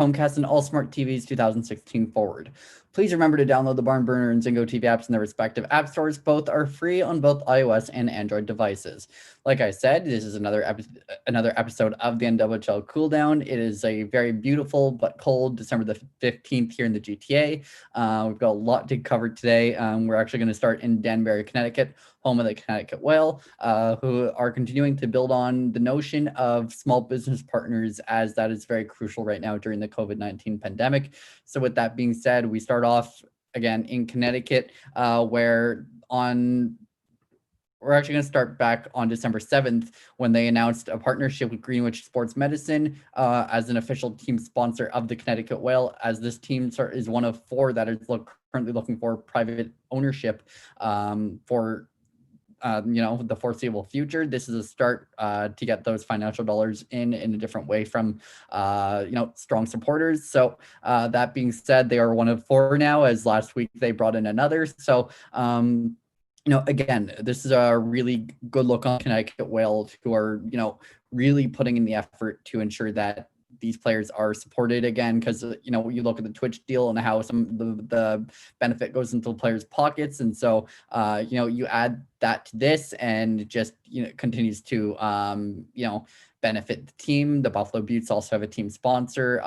Chromecast, and all smart TVs 2016 forward. Please remember to download the Barn Burner and ZingoTV apps in their respective app stores. Both are free on both iOS and Android devices. Like I said, this is another episode of the NWHL Cooldown. It is a very beautiful but cold December the 15th here in the GTA. We've got a lot to cover today. We're actually going to start in Danbury, Connecticut, home of the Connecticut Whale, who are continuing to build on the notion of small business partners, as that is very crucial right now during the COVID-19 pandemic. So with that being said, we start off again in Connecticut, where we're actually going to start back on December 7th when they announced a partnership with Greenwich Sports Medicine as an official team sponsor of the Connecticut Whale, as this team is one of four that is currently looking for private ownership for the foreseeable future. This is a start to get those financial dollars in a different way from strong supporters. So that being said, they are one of four now, as last week they brought in another. So again, this is a really good look on Connecticut Whale, who are really putting in the effort to ensure that these players are supported again, because you look at the Twitch deal and how some of the benefit goes into the players' pockets, and so you add that to this, and it just continues to benefit the team. The Buffalo Buttes also have a team sponsor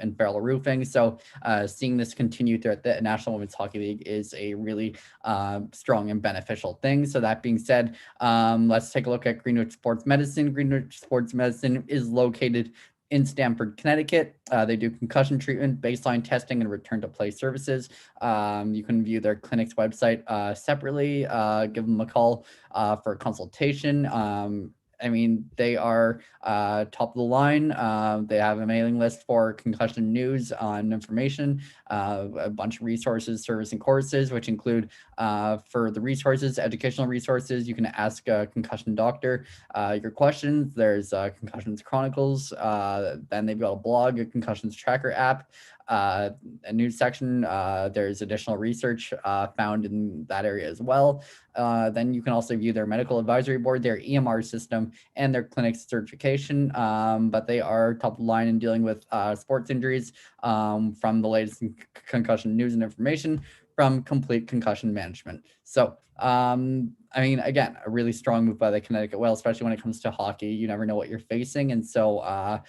in Farrell Roofing, so seeing this continue throughout the National Women's Hockey League is a really strong and beneficial thing. So that being said, let's take a look at Greenwich Sports Medicine. Greenwich Sports Medicine is located in Stamford, Connecticut. They do concussion treatment, baseline testing, and return to play services. You can view their clinic's website separately. Give them a call for a consultation. They are top of the line. They have a mailing list for concussion news and information, a bunch of resources, service, and courses, which include for the resources, educational resources. You can ask a concussion doctor your questions. There's Concussions Chronicles. Then they've got a blog, a concussions tracker app, a news section. There's additional research found in that area as well. Then you can also view their medical advisory board, their EMR system, and their clinic certification. But they are top of the line in dealing with sports injuries, from the latest concussion news and information, from complete concussion management. So, again, a really strong move by the Connecticut Whale, especially when it comes to hockey. You never know what you're facing. And so,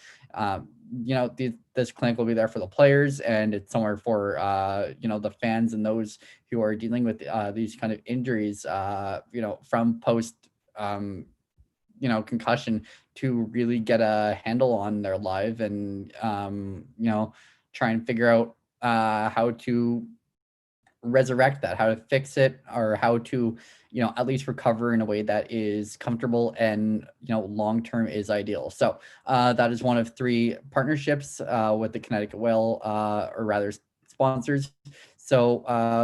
this clinic will be there for the players, and it's somewhere for, the fans and those who are dealing with these kind of injuries, from post, concussion, to really get a handle on their life and, try and figure out how to resurrect that, how to fix it, or how to at least recover in a way that is comfortable and long term is ideal. So that is one of three partnerships with the Connecticut Whale, or rather sponsors. So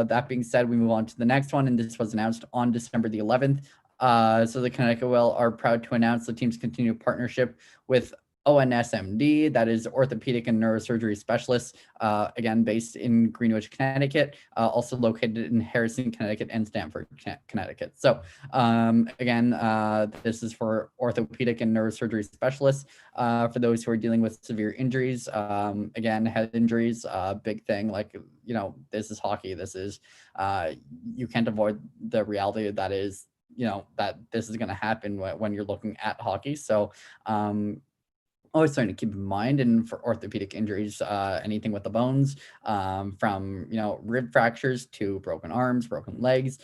that being said, we move on to the next one, and this was announced on December the 11th. So the Connecticut Whale are proud to announce the team's continued partnership with ONSMD, that is orthopedic and neurosurgery specialists, again, based in Greenwich, Connecticut, also located in Harrison, Connecticut, and Stamford, Connecticut. So again, this is for orthopedic and neurosurgery specialists, for those who are dealing with severe injuries. Again, head injuries, big thing. Like, this is hockey. This is, you can't avoid the reality that is, that this is going to happen when you're looking at hockey. So, always something to keep in mind. And for orthopedic injuries, anything with the bones, from rib fractures to broken arms, broken legs,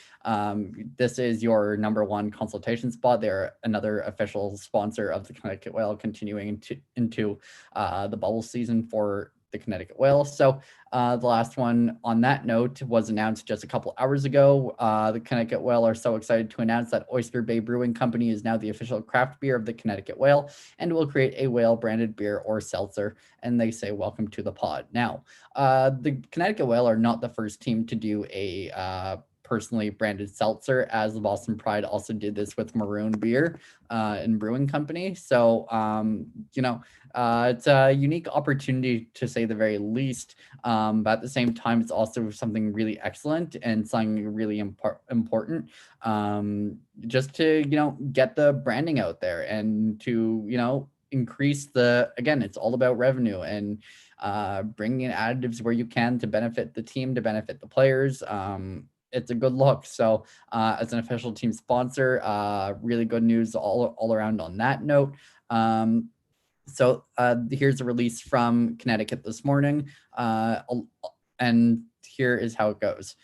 this is your number one consultation spot. They're another official sponsor of the Connecticut Whale, continuing into the bubble season for the Connecticut Whale. So the last one on that note was announced just a couple hours ago. The Connecticut Whale are so excited to announce that Oyster Bay Brewing Company is now the official craft beer of the Connecticut Whale, and will create a whale branded beer or seltzer. And they say, welcome to the pod. Now, the Connecticut Whale are not the first team to do a personally branded seltzer, as the Boston Pride also did this with Maroon Beer and Brewing Company. So, it's a unique opportunity, to say the very least. But at the same time, it's also something really excellent and something really important, just to, get the branding out there and to, increase again, it's all about revenue. And bringing in additives where you can to benefit the team, to benefit the players. It's a good look. So as an official team sponsor, really good news all around on that note. So here's a release from Connecticut this morning, and here is how it goes.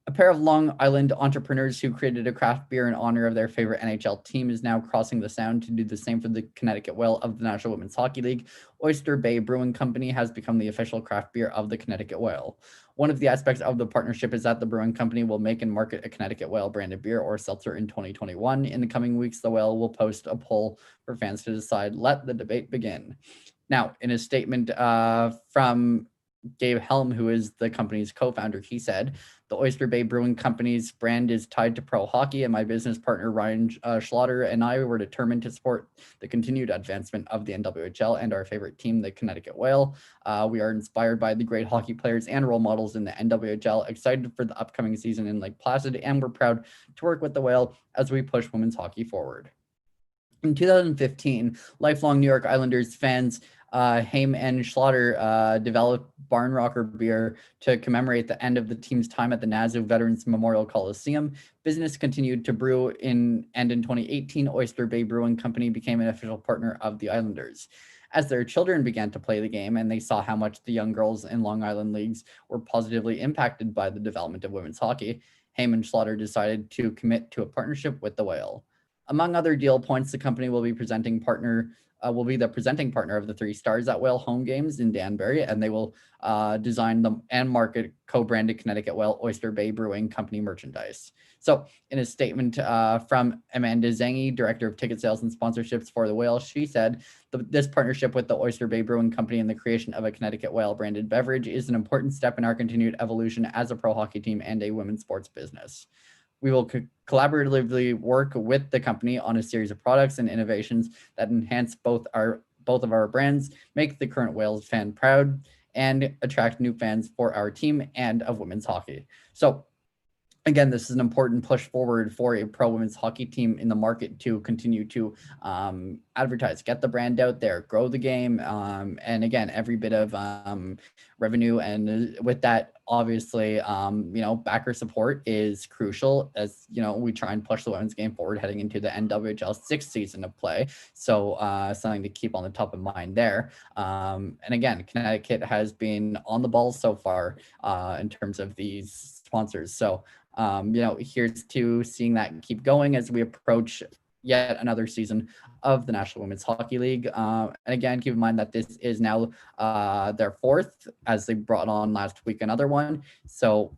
A pair of Long Island entrepreneurs who created a craft beer in honor of their favorite NHL team is now crossing the Sound to do the same for the Connecticut Whale of the National Women's Hockey League. Oyster Bay Brewing Company has become the official craft beer of the Connecticut Whale. One of the aspects of the partnership is that the brewing company will make and market a Connecticut Whale branded beer or seltzer in 2021. In the coming weeks, the Whale will post a poll for fans to decide. Let the debate begin. Now, in a statement from Gabe Helm, who is the company's co-founder, he said, the Oyster Bay Brewing Company's brand is tied to pro hockey, and my business partner, Ryan Schlatter, and I were determined to support the continued advancement of the NWHL and our favorite team, the Connecticut Whale. We are inspired by the great hockey players and role models in the NWHL, excited for the upcoming season in Lake Placid, and we're proud to work with the Whale as we push women's hockey forward. In 2015, lifelong New York Islanders fans Haim and Schlatter developed Barn Rocker beer to commemorate the end of the team's time at the Nassau Veterans Memorial Coliseum. Business continued to brew and in 2018, Oyster Bay Brewing Company became an official partner of the Islanders. As their children began to play the game and they saw how much the young girls in Long Island leagues were positively impacted by the development of women's hockey, Haim and Schlatter decided to commit to a partnership with the Whale. Among other deal points, the company will be the presenting partner of the Three Stars at Whale home games in Danbury, and they will design them and market co-branded Connecticut Whale Oyster Bay Brewing Company merchandise. So in a statement from Amanda Zengi, Director of Ticket Sales and Sponsorships for the Whale, she said, this partnership with the Oyster Bay Brewing Company and the creation of a Connecticut Whale branded beverage is an important step in our continued evolution as a pro hockey team and a women's sports business. We will collaboratively work with the company on a series of products and innovations that enhance both of our brands, make the current Whales fan proud, and attract new fans for our team and of women's hockey. So again, this is an important push forward for a pro women's hockey team in the market to continue to advertise, get the brand out there, grow the game, and again, every bit of revenue. And with that, obviously, backer support is crucial as, we try and push the women's game forward heading into the NWHL 6th season of play. So something to keep on the top of mind there. And again, Connecticut has been on the ball so far in terms of these sponsors. So here's to seeing that keep going as we approach yet another season of the National Women's Hockey League. And again, keep in mind that this is now their fourth, as they brought on last week another one. So,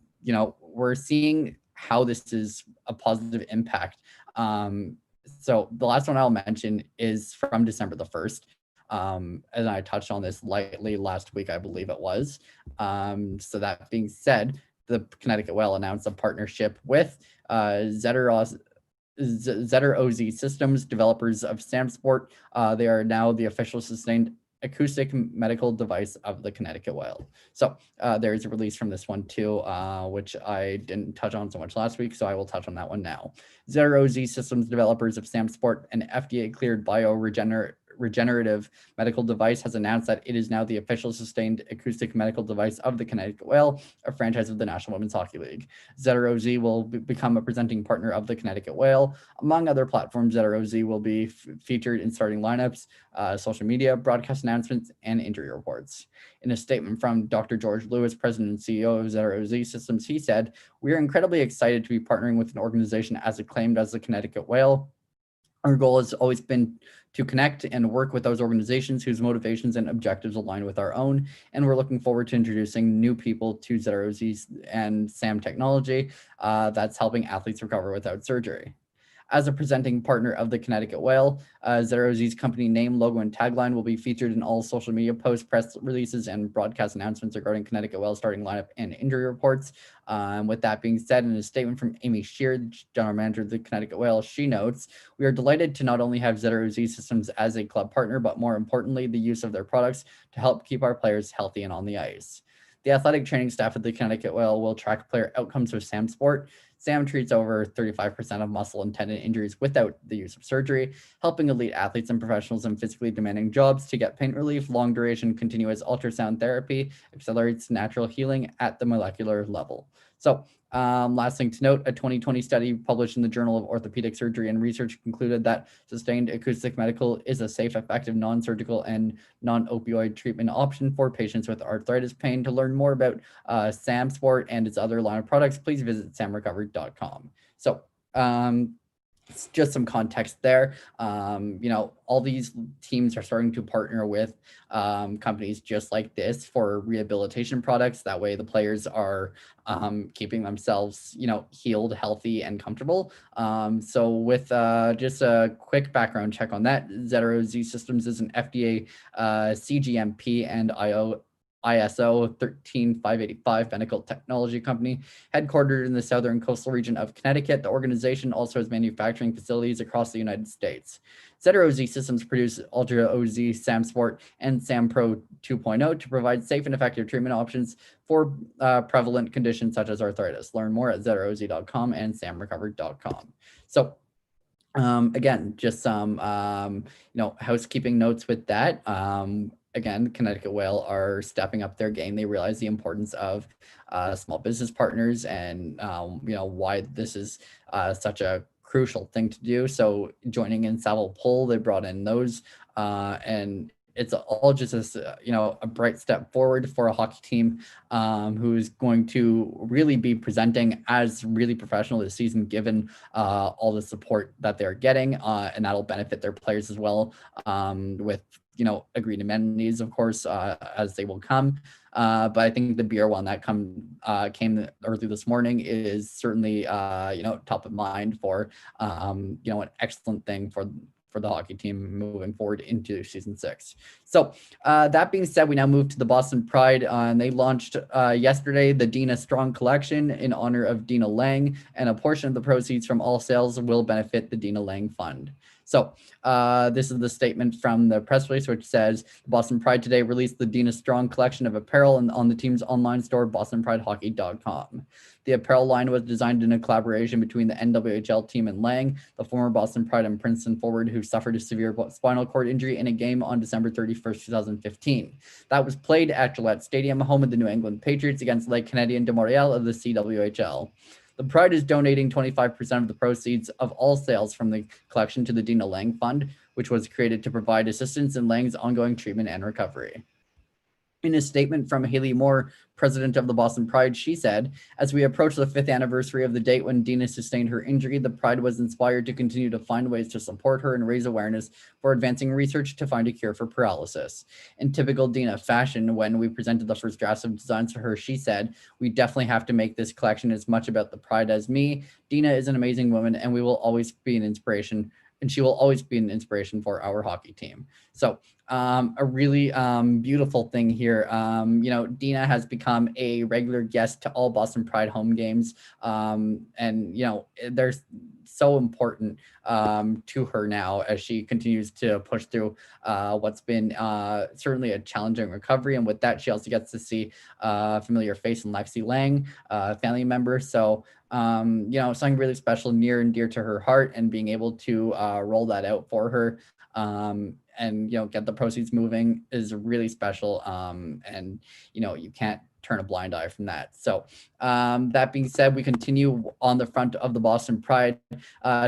we're seeing how this is a positive impact. So the last one I'll mention is from December the 1st. And I touched on this lightly last week, I believe it was. So that being said, the Connecticut Whale announced a partnership with Z.E.R OZ Systems, developers of SamSport. They are now the official sustained acoustic medical device of the Connecticut Whale. So there's a release from this one too, which I didn't touch on so much last week, so I will touch on that one now. Z.E.R OZ Systems, developers of SamSport, an FDA-cleared regenerative medical device, has announced that it is now the official sustained acoustic medical device of the Connecticut Whale, a franchise of the National Women's Hockey League. Z.E.R OZ will become a presenting partner of the Connecticut Whale. Among other platforms, Z.E.R OZ will be featured in starting lineups, social media, broadcast announcements, and injury reports. In a statement from Dr. George Lewis, President and CEO of Z.E.R OZ Systems, he said, "We are incredibly excited to be partnering with an organization as acclaimed as the Connecticut Whale. Our goal has always been to connect and work with those organizations whose motivations and objectives align with our own, and we're looking forward to introducing new people to Z.E.R OZ and SAM technology that's helping athletes recover without surgery." As a presenting partner of the Connecticut Whale, Z.E.R OZ's company name, logo, and tagline will be featured in all social media posts, press releases, and broadcast announcements regarding Connecticut Whale starting lineup and injury reports. With that being said, in a statement from Amy H.E.R, the general manager of the Connecticut Whale, she notes, "We are delighted to not only have Z.E.R OZ Systems as a club partner, but more importantly, the use of their products to help keep our players healthy and on the ice." The athletic training staff at the Connecticut Whale will track player outcomes with SamSport. Sam treats over 35% of muscle and tendon injuries without the use of surgery, helping elite athletes and professionals in physically demanding jobs to get pain relief. Long duration continuous ultrasound therapy accelerates natural healing at the molecular level. So, last thing to note, a 2020 study published in the Journal of Orthopedic Surgery and Research concluded that sustained acoustic medical is a safe, effective, non-surgical, and non-opioid treatment option for patients with arthritis pain. To learn more about Sam Sport and its other line of products, please visit samrecovered.com. So, it's just some context there. All these teams are starting to partner with companies just like this for rehabilitation products. That way the players are keeping themselves, healed, healthy, and comfortable. So with just a quick background check on that, ZINGOTV Systems is an FDA CGMP and ISO 13585 medical technology company, headquartered in the southern coastal region of Connecticut. The organization also has manufacturing facilities across the United States. ZINGOTV Systems produce Ultra OZ, Sam Sport, and Sam Pro 2.0 to provide safe and effective treatment options for prevalent conditions such as arthritis. Learn more at ZINGOTV.com and samrecovered.com. So, again, just some housekeeping notes with that. Again, Connecticut Whale are stepping up their game. They realize the importance of small business partners and why this is such a crucial thing to do. So joining in Savile Poll, they brought in those, and it's all just a bright step forward for a hockey team who's going to really be presenting as really professional this season, given all the support that they're getting, and that'll benefit their players as well, with agreed amenities, of course, as they will come. But I think the beer one that came early this morning is certainly top of mind for an excellent thing for the hockey team moving forward into season 6. So that being said, we now move to the Boston Pride, and they launched yesterday the Dina Strong collection in honor of Dina Lang, and a portion of the proceeds from all sales will benefit the Dina Lang Fund. So this is the statement from the press release, which says the Boston Pride today released the Dina Strong collection of apparel on the team's online store, bostonpridehockey.com. The apparel line was designed in a collaboration between the NWHL team and Lang, the former Boston Pride and Princeton forward who suffered a severe spinal cord injury in a game on December 31st, 2015. That was played at Gillette Stadium, home of the New England Patriots, against Lake Canadian de Montreal of the CWHL. The Pride is donating 25% of the proceeds of all sales from the collection to the Dina Lang Fund, which was created to provide assistance in Lang's ongoing treatment and recovery. In a statement from Haley Moore, president of the Boston Pride, she said, "As we approach the 5th anniversary of the date when Dina sustained her injury, the Pride was inspired to continue to find ways to support her and raise awareness for advancing research to find a cure for paralysis." In typical Dina fashion, when we presented the first drafts of designs for her, she said, "We definitely have to make this collection as much about the Pride as me. Dina is an amazing woman, and we will always be an inspiration, and she will always be an inspiration for our hockey team." So a really beautiful thing here. Dina has become a regular guest to all Boston Pride home games. And, they're so important to her now as she continues to push through what's been certainly a challenging recovery. And with that, she also gets to see a familiar face in Lexi Lang, family member. So, something really special, near and dear to her heart, and being able to roll that out for her and get the proceeds moving is really special. And you can't turn a blind eye from that. So that being said, we continue on the front of the Boston Pride.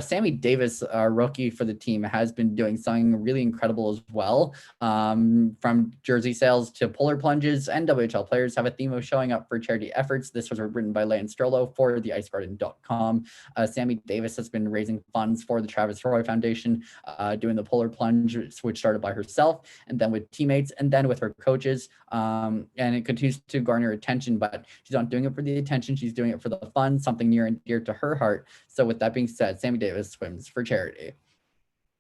Sammy Davis, our rookie for the team, has been doing something really incredible as well. From jersey sales to polar plunges, NWHL players have a theme of showing up for charity efforts. This was written by Lance Strollo for theicegarden.com. Sammy Davis has been raising funds for the Travis Roy Foundation, doing the polar plunge, which started by herself, and then with teammates, and then with her coaches. And it continues to garner attention, but she's not doing it for the attention. She's doing it for the fun, something near and dear to her heart. So with that being said, Sammy Davis swims for charity.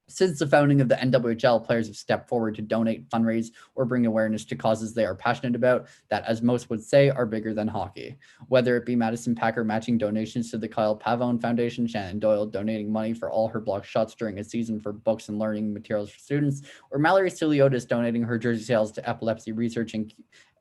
Since the founding of the NWHL, players have stepped forward to donate, fundraise, or bring awareness to causes they are passionate about that, as most would say, are bigger than hockey. Whether it be Madison Packer matching donations to the Kyle Pavone Foundation, Shannon Doyle donating money for all her blocked shots during a season for books and learning materials for students, or Mallory Siliotis donating her jersey sales to epilepsy research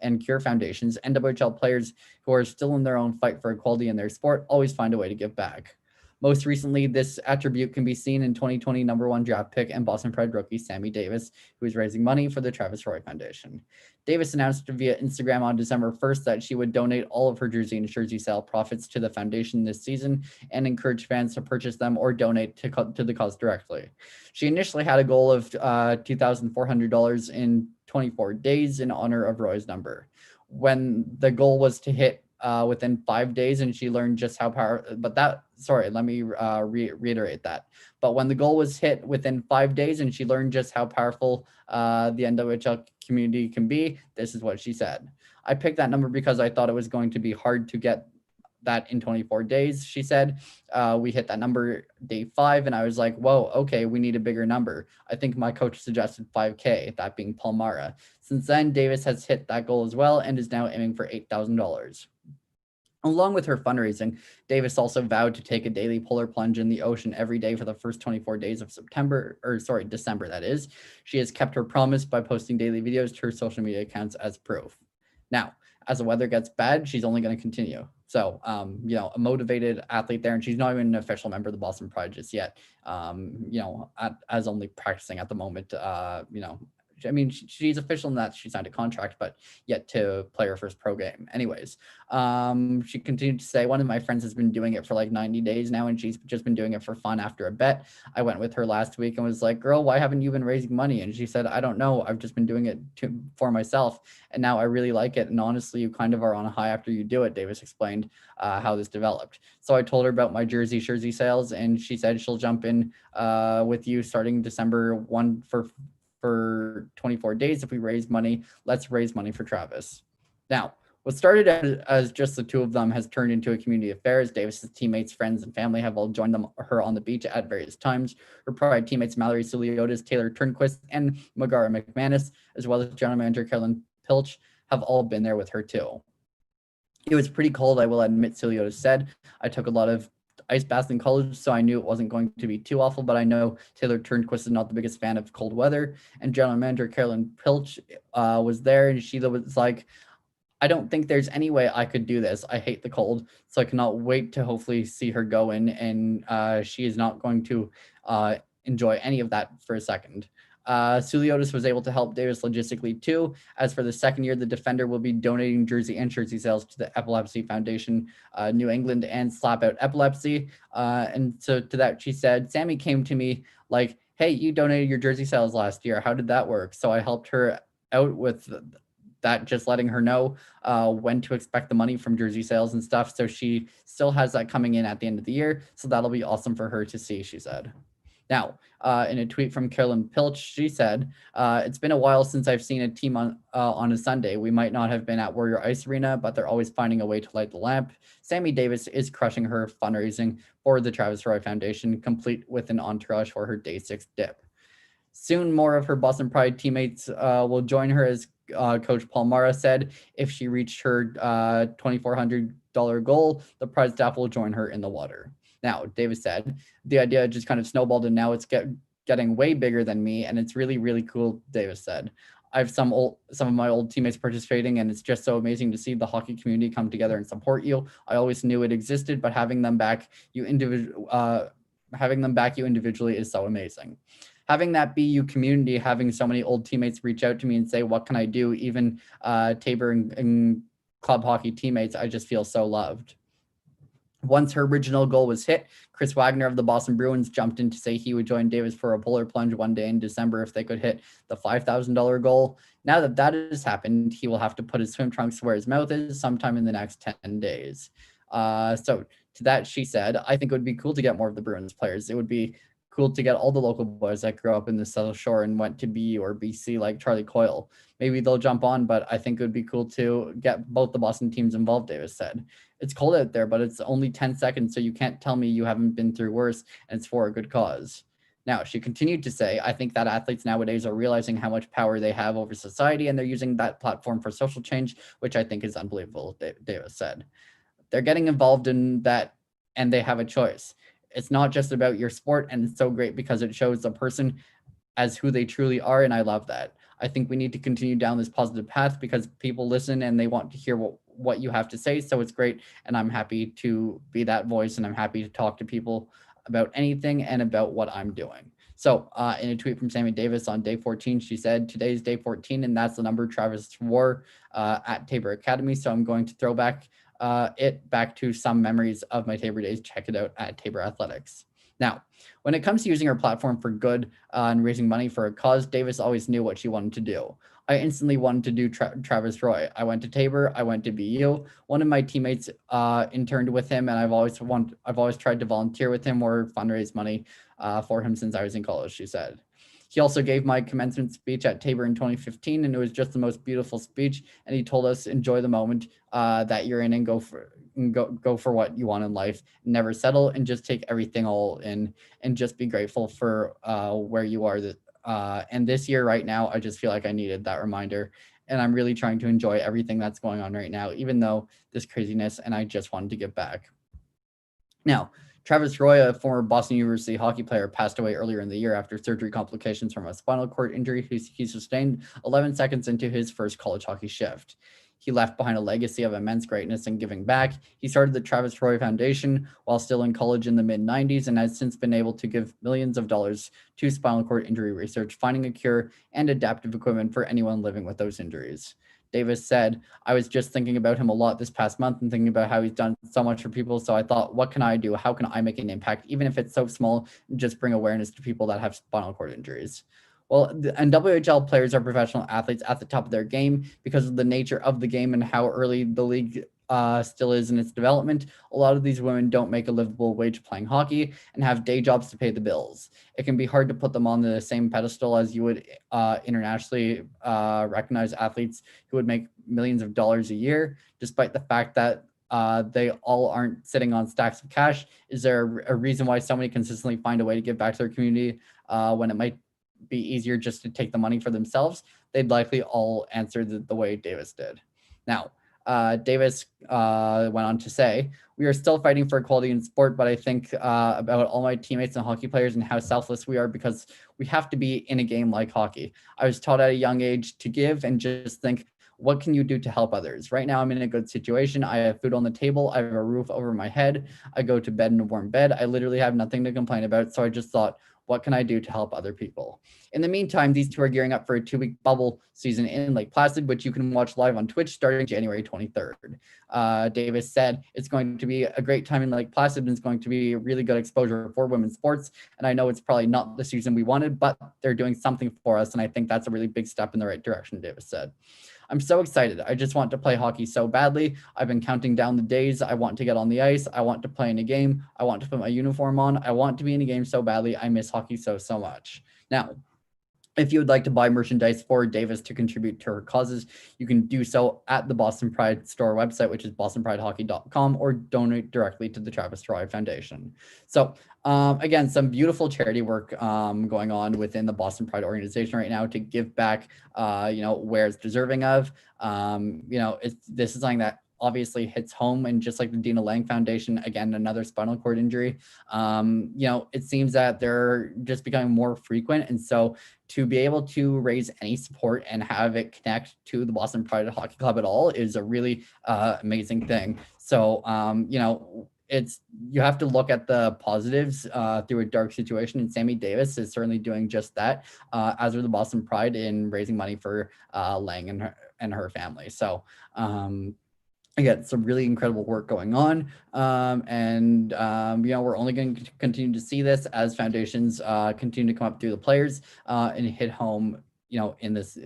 and H.E.R foundations, NWHL players who are still in their own fight for equality in their sport always find a way to give back. Most recently, this attribute can be seen in 2020 number 1 draft pick and Boston Pride rookie Sammy Davis, who is raising money for the Travis Roy Foundation. Davis announced via Instagram on December 1st that she would donate all of her jersey and jersey sale profits to the foundation this season and encourage fans to purchase them or donate to the cause directly. She initially had a goal of $2,400 in 24 days in honor of Roy's number. When the goal was to hit within 5 days, and she learned just how powerful. Let me reiterate that. But when the goal was hit within 5 days, and she learned just how powerful the NWHL community can be, this is what she said. I picked that number because I thought it was going to be hard to get that in 24 days, she said. We hit that number day 5, and I was like, whoa, okay, we need a bigger number. I think my coach suggested 5K, that being Palmara. Since then, Davis has hit that goal as well and is now aiming for $8,000. Along with her fundraising, Davis also vowed to take a daily polar plunge in the ocean every day for the first 24 days of December, that is. She has kept her promise by posting daily videos to her social media accounts as proof. Now, as the weather gets bad, she's only going to continue. So, a motivated athlete there, and she's not even an official member of the Boston Pride just yet, as only practicing at the moment, I mean, she's official in that she signed a contract, but yet to play her first pro game. Anyways, she continued to say, one of my friends has been doing it for like 90 days now, and she's just been doing it for fun after a bet. I went with her last week and was like, girl, why haven't you been raising money? And she said, I don't know. I've just been doing it for myself, and now I really like it. And honestly, you kind of are on a high after you do it. Davis explained how this developed. So I told her about my jersey sales, and she said she'll jump in with you starting December 1 for 24 days. If we raise money, let's raise money for Travis. Now, what started as just the two of them has turned into a community affair, as Davis's teammates, friends, and family have all joined her on the beach at various times. Her Pride teammates Mallory Suliotis, Taylor Turnquist, and Megara McManus, as well as general manager Carolyn Pilch, have all been there with her too. It was pretty cold, I will admit, Suliotis said. I took a lot of ice baths in college, so I knew it wasn't going to be too awful, but I know Taylor Turnquist is not the biggest fan of cold weather. And general manager Carolyn Pilch was there, and she was like, I don't think there's any way I could do this. I hate the cold, so I cannot wait to hopefully see her go in, and she is not going to enjoy any of that for a second. Suliotis was able to help Davis logistically too. As for the second year, the defender will be donating jersey and jersey sales to the Epilepsy Foundation, New England, and Slap Out Epilepsy. And so to that, she said, Sammy came to me like, hey, you donated your jersey sales last year. How did that work? So I helped her out with that, just letting her know when to expect the money from jersey sales and stuff. So she still has that coming in at the end of the year. So that'll be awesome for her to see, she said. Now, in a tweet from Carolyn Pilch, she said, it's been a while since I've seen a team on a Sunday. We might not have been at Warrior Ice Arena, but they're always finding a way to light the lamp. Sammy Davis is crushing her fundraising for the Travis Roy Foundation, complete with an entourage for her day 6 dip. Soon, more of her Boston Pride teammates will join her, as Coach Palmara said. If she reached her $2,400 goal, the Pride staff will join her in the water. Now, Davis said, the idea just kind of snowballed, and now it's getting way bigger than me, and it's really, really cool, Davis said. I have some of my old teammates participating, and it's just so amazing to see the hockey community come together and support you. I always knew it existed, but having them back you individually is so amazing. Having that BU community, having so many old teammates reach out to me and say, what can I do? Even Tabor and club hockey teammates, I just feel so loved. Once her original goal was hit, Chris Wagner of the Boston Bruins jumped in to say he would join Davis for a polar plunge one day in December if they could hit the $5,000 goal. Now that that has happened, he will have to put his swim trunks where his mouth is sometime in the next 10 days. So to that, she said, I think it would be cool to get more of the Bruins players. It would be cool to get all the local boys that grew up in the South Shore and went to BU or BC like Charlie Coyle. Maybe they'll jump on, but I think it would be cool to get both the Boston teams involved, Davis said. It's cold out there, but it's only 10 seconds, so you can't tell me you haven't been through worse, and it's for a good cause. Now, she continued to say, I think that athletes nowadays are realizing how much power they have over society, and they're using that platform for social change, which I think is unbelievable, Davis said. They're getting involved in that, and they have a choice. It's not just about your sport, and it's so great because it shows the person as who they truly are, and I love that. I think we need to continue down this positive path because people listen and they want to hear what you have to say. So it's great. And I'm happy to be that voice, and I'm happy to talk to people about anything and about what I'm doing. So in a tweet from Sammy Davis on day 14, she said, today's day 14, and that's the number Travis wore at Tabor Academy. So I'm going to throw it back to some memories of my Tabor days. Check it out at Tabor Athletics. Now, when it comes to using her platform for good and raising money for a cause, Davis always knew what she wanted to do. I instantly wanted to do Travis Roy. I went to Tabor. I went to BU. One of my teammates interned with him, and I've always tried to volunteer with him or fundraise money for him since I was in college, she said. He also gave my commencement speech at Tabor in 2015, and it was just the most beautiful speech. And he told us, enjoy the moment that you're in, and go for what you want in life. Never settle, and just take everything all in, and just be grateful for where you are. And this year right now, I just feel like I needed that reminder. And I'm really trying to enjoy everything that's going on right now, even though this craziness, and I just wanted to give back. Now, Travis Roy, a former Boston University hockey player, passed away earlier in the year after surgery complications from a spinal cord injury he sustained 11 seconds into his first college hockey shift. He left behind a legacy of immense greatness and giving back. He started the Travis Roy Foundation while still in college in the mid-90s and has since been able to give millions of dollars to spinal cord injury research, finding a cure and adaptive equipment for anyone living with those injuries. Davis said, I was just thinking about him a lot this past month and thinking about how he's done so much for people. So I thought, what can I do? How can I make an impact, even if it's so small, and just bring awareness to people that have spinal cord injuries? Well, and WHL players are professional athletes at the top of their game because of the nature of the game and how early the league still is in its development. A lot of these women don't make a livable wage playing hockey and have day jobs to pay the bills. It can be hard to put them on the same pedestal as you would internationally recognize athletes who would make millions of dollars a year, despite the fact that they all aren't sitting on stacks of cash. Is there a reason why somebody consistently find a way to give back to their community when it might be easier just to take the money for themselves? They'd likely all answer the way Davis did. Now, Davis went on to say, we are still fighting for equality in sport, but I think about all my teammates and hockey players and how selfless we are because we have to be in a game like hockey. I was taught at a young age to give and just think, what can you do to help others? Right now, I'm in a good situation. I have food on the table. I have a roof over my head. I go to bed in a warm bed. I literally have nothing to complain about. So I just thought, what can I do to help other people? In the meantime, these two are gearing up for a 2-week bubble season in Lake Placid, which you can watch live on Twitch starting January 23rd. Davis said, it's going to be a great time in Lake Placid and it's going to be a really good exposure for women's sports. And I know it's probably not the season we wanted, but they're doing something for us. And I think that's a really big step in the right direction, Davis said. I'm so excited. I just want to play hockey so badly. I've been counting down the days. I want to get on the ice. I want to play in a game. I want to put my uniform on. I want to be in a game so badly. I miss hockey so much. Now, if you would like to buy merchandise for Davis to contribute to her causes, you can do so at the Boston Pride store website, which is bostonpridehockey.com, or donate directly to the Travis Roy Foundation. So again, some beautiful charity work going on within the Boston Pride organization right now to give back, where it's deserving of. This is something that obviously hits home, and just like the Dina Lang Foundation, again, another spinal cord injury, it seems that they're just becoming more frequent. And so to be able to raise any support and have it connect to the Boston Pride Hockey Club at all is a really amazing thing. So, you have to look at the positives through a dark situation, and Sammy Davis is certainly doing just that, as are the Boston Pride in raising money for Lang and her family. So, again, some really incredible work going on. We're only going to continue to see this as foundations continue to come up through the players and hit home, in this,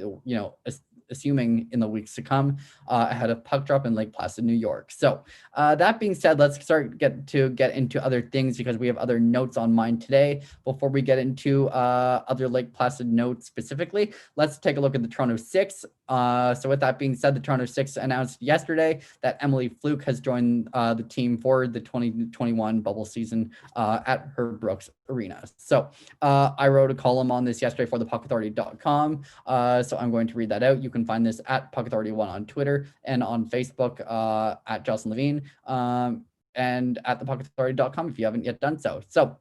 assuming in the weeks to come ahead of puck drop in Lake Placid, New York. So that being said, let's get into other things because we have other notes on mine today. Before we get into other Lake Placid notes specifically, let's take a look at the Toronto Six. So with that being said, the Toronto Six announced yesterday that Emily Fluke has joined the team for the 2021 bubble season at Herb Brooks Arena. So I wrote a column on this yesterday for the puckauthority.com. So I'm going to read that out. You can find this at Puck Authority 1 on Twitter and on Facebook at Jocelyn Levine and at thepuckauthority.com if you haven't yet done so. So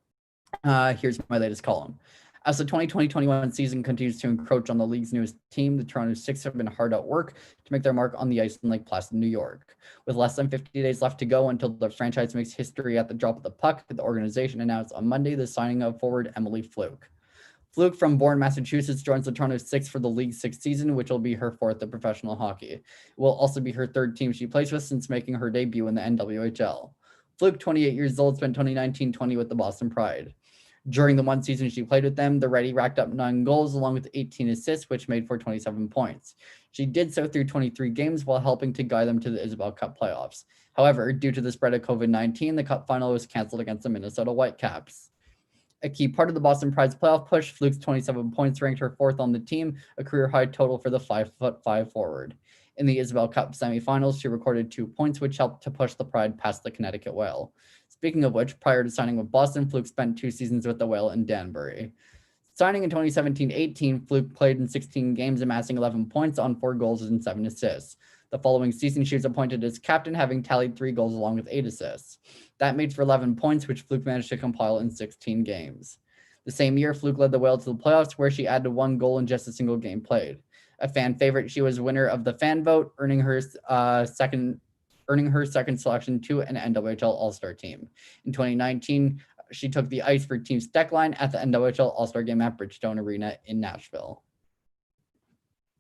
here's my latest column. As the 2020-21 season continues to encroach on the league's newest team, the Toronto Six have been hard at work to make their mark on the ice in Lake Placid, New York. With less than 50 days left to go until the franchise makes history at the drop of the puck, the organization announced on Monday the signing of forward Emily Fluke. Fluke from Bourne, Massachusetts, joins the Toronto Six for the league's sixth season, which will be her fourth in professional hockey. It will also be her third team she plays with since making her debut in the NWHL. Fluke, 28 years old, spent 2019-20 with the Boston Pride. During the one season she played with them, the Ready racked up 9 goals along with 18 assists, which made for 27 points. She did so through 23 games while helping to guide them to the Isabel Cup playoffs. However, due to the spread of COVID-19, the Cup final was canceled against the Minnesota Whitecaps. A key part of the Boston Pride's playoff push, Fluke's 27 points ranked her fourth on the team, a career-high total for the 5'5" forward. In the Isabel Cup semifinals, she recorded 2 points, which helped to push the Pride past the Connecticut Whale. Speaking of which, prior to signing with Boston, Fluke spent 2 seasons with the Whale in Danbury. Signing in 2017-18, Fluke played in 16 games, amassing 11 points on 4 goals and 7 assists. The following season, she was appointed as captain, having tallied 3 goals along with 8 assists. That made for 11 points, which Fluke managed to compile in 16 games. The same year, Fluke led the Whale to the playoffs, where she added 1 goal in just a single game played. A fan favorite, she was winner of the fan vote, earning her second selection to an NWHL All-Star team. In 2019, she took the ice for Team Steckline at the NWHL All-Star game at Bridgestone Arena in Nashville.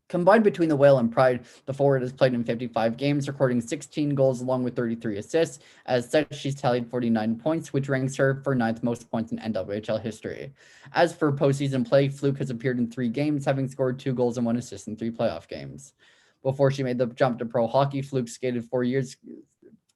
Combined between the Whale and Pride, the forward has played in 55 games, recording 16 goals along with 33 assists. As such, she's tallied 49 points, which ranks her for 9th most points in NWHL history. As for postseason play, Fluke has appeared in 3 games, having scored 2 goals and 1 assist in 3 playoff games. Before she made the jump to pro hockey, Fluke skated 4 years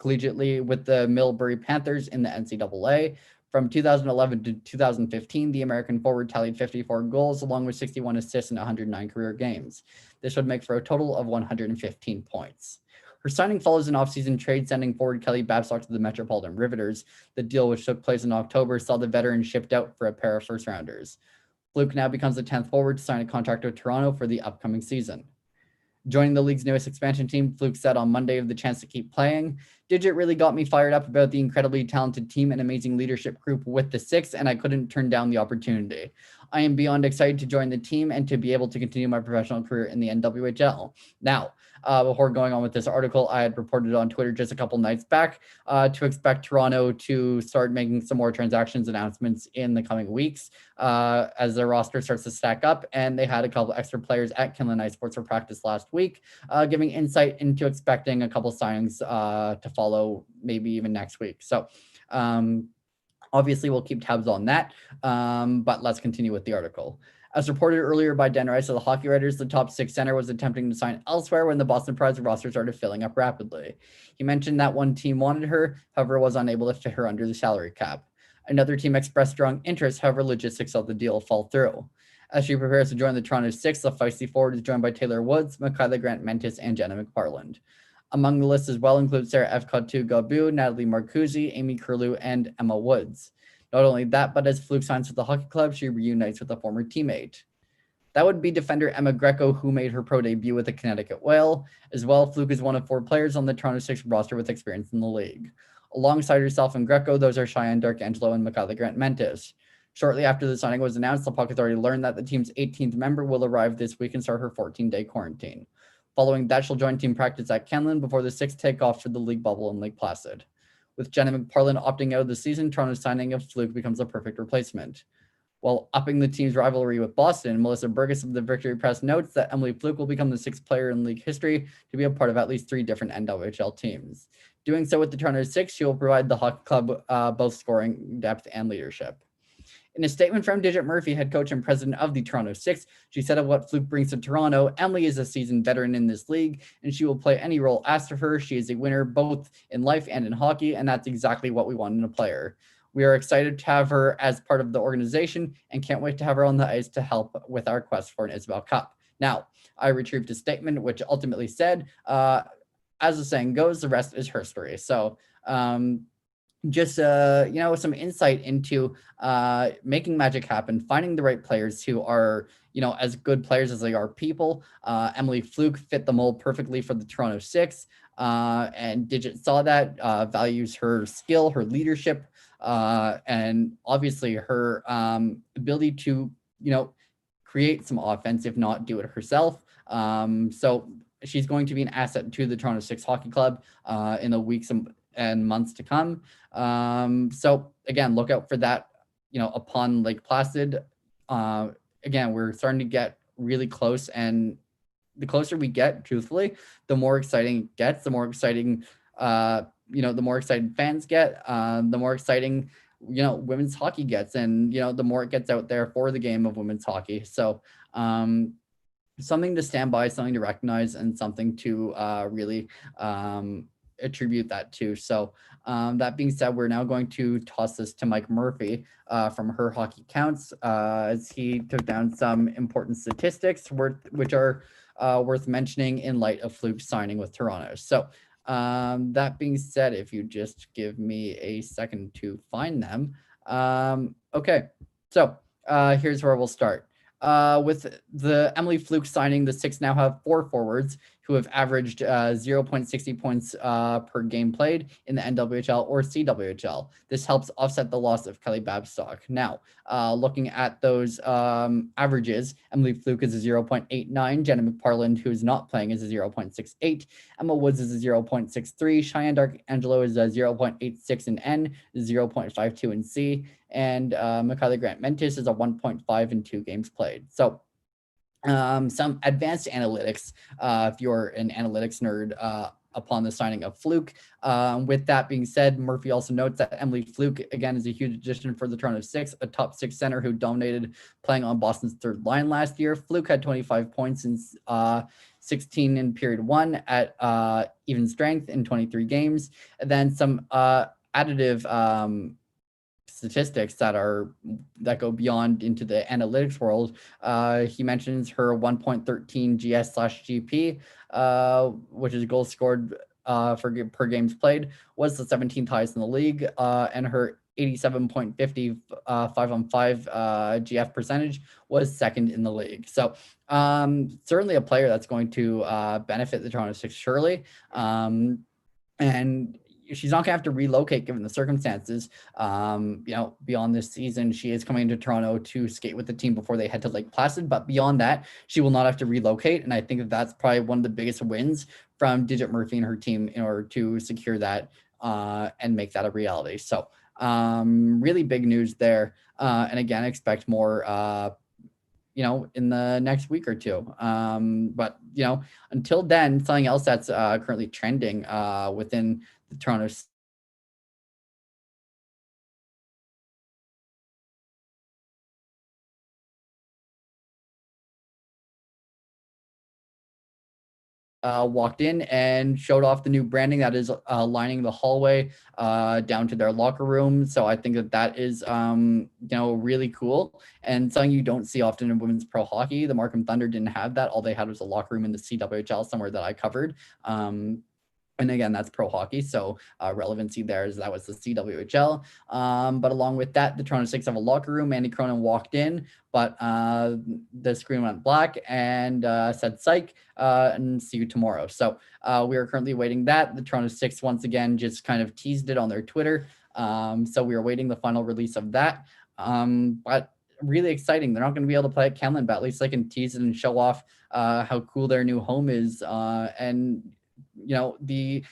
collegiately with the Millbury Panthers in the NCAA. From 2011 to 2015, the American forward tallied 54 goals along with 61 assists in 109 career games. This would make for a total of 115 points. Her signing follows an offseason trade sending forward Kelly Babcock to the Metropolitan Riveters. The deal, which took place in October, saw the veteran shipped out for a pair of first-rounders. Fluke now becomes the 10th forward to sign a contract with Toronto for the upcoming season. Joining the league's newest expansion team, Fluke said on Monday of the chance to keep playing. Digit really got me fired up about the incredibly talented team and amazing leadership group with the Six, and I couldn't turn down the opportunity. I am beyond excited to join the team and to be able to continue my professional career in the NWHL. Now, before going on with this article, I had reported on Twitter just a couple nights back to expect Toronto to start making some more transactions announcements in the coming weeks as their roster starts to stack up. And they had a couple extra players at Kinlan Ice Sports for practice last week, giving insight into expecting a couple signings to follow maybe even next week. So obviously we'll keep tabs on that, but let's continue with the article. As reported earlier by Dan Rice of the Hockey Writers, the top 6 center was attempting to sign elsewhere when the Boston Pride's roster started filling up rapidly. He mentioned that one team wanted her, however was unable to fit her under the salary cap. Another team expressed strong interest, however logistics of the deal fall through. As she prepares to join the Toronto Six, the feisty forward is joined by Taylor Woods, Michaela Grant-Mentis, and Jenna McParland. Among the list as well include Sarah Efkatu-Gabu, Natalie Marcuzzi, Amy Curlew, and Emma Woods. Not only that, but as Fluke signs with the hockey club, she reunites with a former teammate. That would be defender Emma Greco, who made her pro debut with the Connecticut Whale. As well, Fluke is one of 4 players on the Toronto Six roster with experience in the league. Alongside herself and Greco, those are Cheyenne Darkangelo and Michaela Grant-Mentis. Shortly after the signing was announced, the Puck has already learned that the team's 18th member will arrive this week and start her 14-day quarantine. Following that, she'll join team practice at Kenlin before the Six take off for the league bubble in Lake Placid. With Jenna McParland opting out of the season, Toronto's signing of Fluke becomes a perfect replacement. While upping the team's rivalry with Boston, Melissa Burgess of the Victory Press notes that Emily Fluke will become the 6th player in league history to be a part of at least 3 different NWHL teams. Doing so with the Toronto Six, she will provide the hockey club both scoring depth and leadership. In a statement from Digit Murphy, head coach and president of the Toronto Six, she said of what Fluke brings to Toronto, Emily is a seasoned veteran in this league, and she will play any role asked of her. She is a winner both in life and in hockey, and that's exactly what we want in a player. We are excited to have her as part of the organization and can't wait to have her on the ice to help with our quest for an Isabel Cup. Now, I retrieved a statement which ultimately said, as the saying goes, the rest is her story. So, just some insight into making magic happen, finding the right players who are as good players as they are people. Emily Fluke fit the mold perfectly for the Toronto Six, and Digit saw that, values her skill, her leadership, and obviously her ability to create some offense, if not do it herself. So she's going to be an asset to the Toronto Six Hockey Club in the weeks and months to come. So again, look out for that. Upon Lake Placid, again, we're starting to get really close, and the closer we get, truthfully, the more exciting it gets. The more exciting, the more excited fans get. The more exciting, women's hockey gets, and the more it gets out there for the game of women's hockey. So, something to stand by, something to recognize, and something to really attribute that to. So that being said, we're now going to toss this to Mike Murphy from Her Hockey Counts as he took down some important statistics which are worth mentioning in light of Fluke signing with Toronto. So that being said, if you just give me a second to find them. Okay, so here's where we'll start. With the Emily Fluke signing, the Six now have 4 forwards who have averaged 0.60 points per game played in the NWHL or CWHL. This helps offset the loss of Kelly Babstock. Now, looking at those averages, Emily Fluke is a 0.89, Jenna McParland, who is not playing, is a 0.68, Emma Woods is a 0.63, Cheyenne Dark-Angelo is a 0.86 in N, 0.52 in C, and Mikayla Grant-Mentis is a 1.5 in 2 games played. So some advanced analytics, if you're an analytics nerd, upon the signing of Fluke. With that being said, Murphy also notes that Emily Fluke, again, is a huge addition for the Toronto Six, a top 6 center who dominated playing on Boston's third line last year. Fluke had 25 points in 16 in period 1 at even strength in 23 games. And then some additive statistics that go beyond into the analytics world. He mentions her 1.13 GS/GP, which is goals scored per games played, was the 17th highest in the league, and her 87.50 5-on-5 GF percentage was second in the league. So certainly a player that's going to benefit the Toronto Six, surely. And she's not going to have to relocate given the circumstances. Beyond this season, she is coming to Toronto to skate with the team before they head to Lake Placid. But beyond that, she will not have to relocate. And I think that's probably one of the biggest wins from Digit Murphy and her team in order to secure that and make that a reality. So really big news there. And again, expect more in the next week or two. But until then, something else that's currently trending within the Toronto walked in and showed off the new branding that is lining the hallway down to their locker room. So I think that is really cool and something you don't see often in women's pro hockey. The Markham Thunder didn't have that. All they had was a locker room in the CWHL somewhere that I covered. And again, that's pro hockey, so relevancy there is that was the CWHL. But along with that, the Toronto Six have a locker room. Mandy Cronin walked in, but the screen went black and said psych, and see you tomorrow. So we are currently waiting that. The Toronto Six, once again, just kind of teased it on their Twitter. So we are waiting the final release of that. But really exciting. They're not going to be able to play at Kemlyn, but at least they can tease it and show off how cool their new home is. And the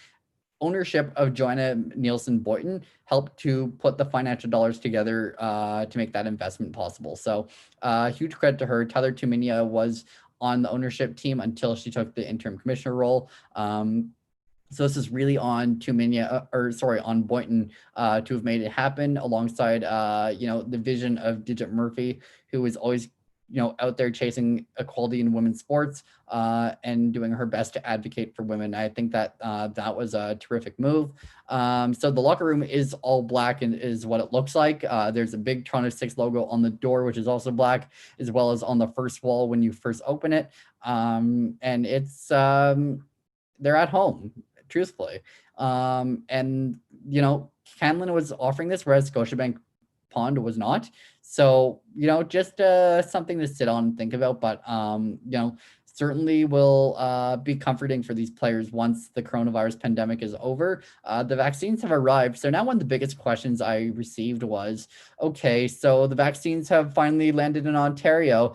ownership of Joanna Nielsen Boynton helped to put the financial dollars together to make that investment possible. So huge credit to her. Tyler Tuminia was on the ownership team until she took the interim commissioner role. So this is really on on Boynton to have made it happen alongside, the vision of Digit Murphy, who is always out there chasing equality in women's sports and doing her best to advocate for women. I think that that was a terrific move. So the locker room is all black and is what it looks like. There's a big Toronto Six logo on the door, which is also black, as well as on the first wall when you first open it. And it's they're at home, truthfully. And Canlin was offering this, whereas Scotiabank Pond was not. So, just something to sit on and think about. But, certainly will be comforting for these players once the coronavirus pandemic is over. The vaccines have arrived. So now one of the biggest questions I received was, okay, so the vaccines have finally landed in Ontario.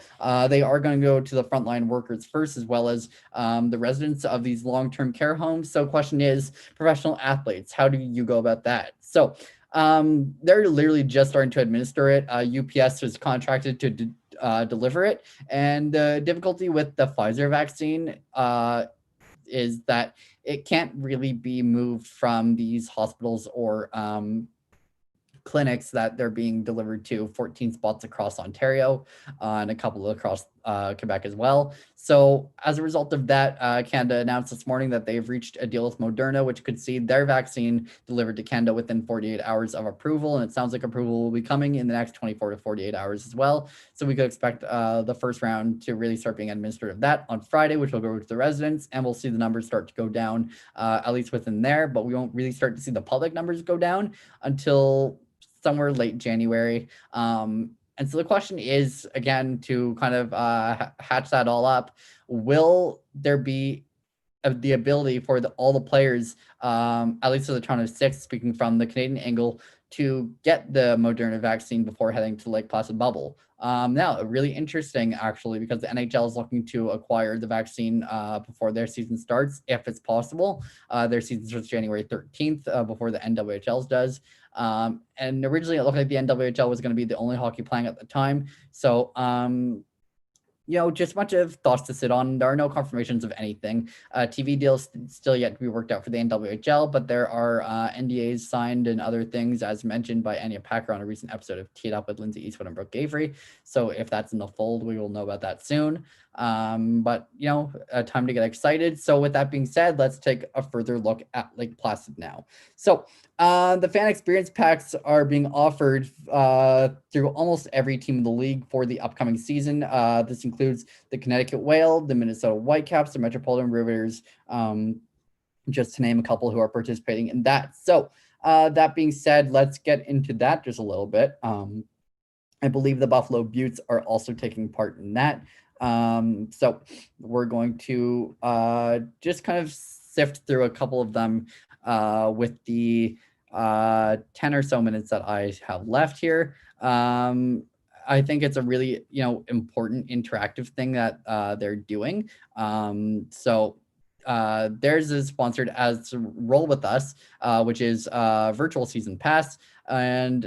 They are going to go to the frontline workers first, as well as the residents of these long-term care homes. So question is, professional athletes, how do you go about that? So they're literally just starting to administer it. UPS was contracted to deliver it. And the difficulty with the Pfizer vaccine is that it can't really be moved from these hospitals or clinics that they're being delivered to, 14 spots across Ontario and a couple across Quebec as well. So as a result of that, Canada announced this morning that they've reached a deal with Moderna, which could see their vaccine delivered to Canada within 48 hours of approval. And it sounds like approval will be coming in the next 24 to 48 hours as well. So we could expect the first round to really start being administered of that on Friday, which will go to the residents, and we'll see the numbers start to go down, at least within there, but we won't really start to see the public numbers go down until somewhere late January. And so the question is, again, to kind of hatch that all up, will there be the ability for all the players, at least for the Toronto Six, speaking from the Canadian angle, to get the Moderna vaccine before heading to Lake Placid Bubble? Now, really interesting, actually, because the NHL is looking to acquire the vaccine before their season starts, if it's possible. Their season starts January 13th, before the NWHL's does. And originally it looked like the NWHL was going to be the only hockey playing at the time. So, just a bunch of thoughts to sit on. There are no confirmations of anything. TV deals still yet to be worked out for the NWHL, but there are NDAs signed and other things, as mentioned by Anya Packer on a recent episode of Tee It Up with Lindsay Eastwood and Brooke Avery. So if that's in the fold, we will know about that soon. But time to get excited. So with that being said, let's take a further look at Lake Placid now. So the fan experience packs are being offered through almost every team in the league for the upcoming season. This includes the Connecticut Whale, the Minnesota Whitecaps, the Metropolitan Riveters, just to name a couple who are participating in that. So that being said, let's get into that just a little bit. I believe the Buffalo Buttes are also taking part in that. So we're going to just kind of sift through a couple of them with the 10 or so minutes that I have left here. I think it's a really, important interactive thing that they're doing. So theirs is sponsored as Roll With Us, which is virtual season pass. And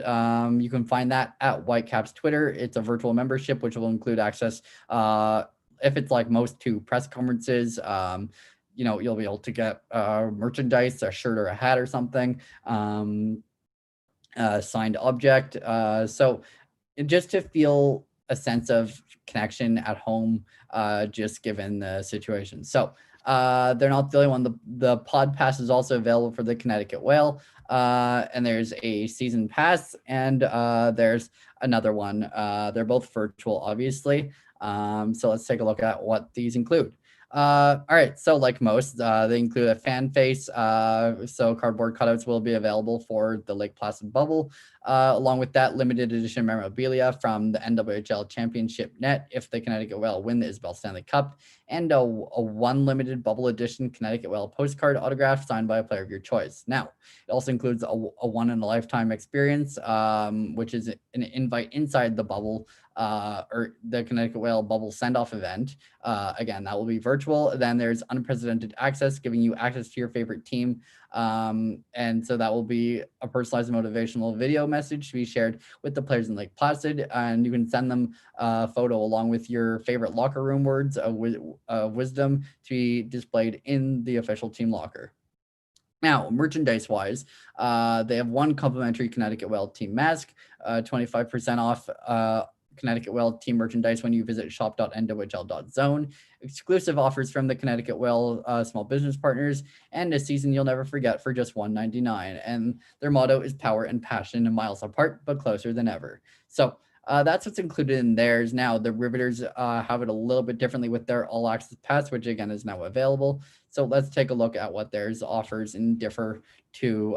you can find that at Whitecaps Twitter. It's a virtual membership, which will include access, if it's like most, to press conferences. You'll be able to get merchandise, a shirt or a hat or something, signed object. So just to feel a sense of connection at home, just given the situation. So they're not the only one. The pod pass is also available for the Connecticut Whale, and there's a season pass, and there's another one. They're both virtual, obviously. So let's take a look at what these include. All right, so like most, they include a fan face, so cardboard cutouts will be available for the Lake Placid Bubble, along with that limited edition memorabilia from the NWHL Championship net if the Connecticut Whale win the Isabel Stanley Cup, and a one limited bubble edition Connecticut Whale postcard autograph signed by a player of your choice. Now, it also includes a one-in-a-lifetime experience, which is an invite inside the bubble, or the Connecticut Whale bubble send-off event. Again, that will be virtual. Then there's unprecedented access, giving you access to your favorite team. And so that will be a personalized motivational video message to be shared with the players in Lake Placid. And you can send them a photo along with your favorite locker room words of wisdom to be displayed in the official team locker. Now, merchandise-wise, they have one complimentary Connecticut Whale team mask, 25% off Connecticut Whale team merchandise when you visit shop.nwhl.zone, exclusive offers from the Connecticut Whale small business partners, and a season you'll never forget for just $1.99. And their motto is power and passion, miles apart but closer than ever. So that's what's included in theirs. Now, the Riveters have it a little bit differently with their All Access Pass, which again is now available. So let's take a look at what theirs offers and differ to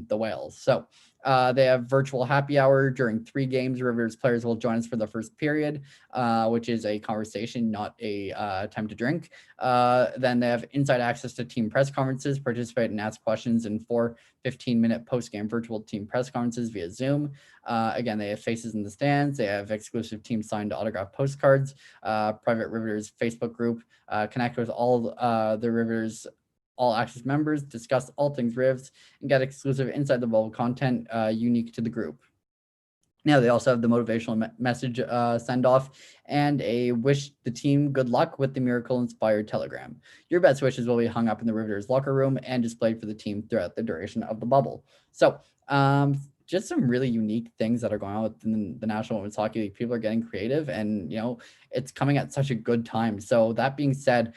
the Whales. So They have virtual happy hour during 3 games. Rivers players will join us for the first period, which is a conversation, not a time to drink. Then they have inside access to team press conferences, participate and ask questions in 4 15-minute post-game virtual team press conferences via Zoom. Again, they have faces in the stands. They have exclusive team signed autograph postcards, private Riveters Facebook group, connect with all the Riveters all access members, discuss all things Rivs, and get exclusive inside the bubble content unique to the group. Now, they also have the motivational message send off and a wish the team good luck with the miracle inspired telegram. Your best wishes will be hung up in the Riveters locker room and displayed for the team throughout the duration of the bubble. So, just some really unique things that are going on within the National Women's Hockey League. People are getting creative, and it's coming at such a good time. So that being said,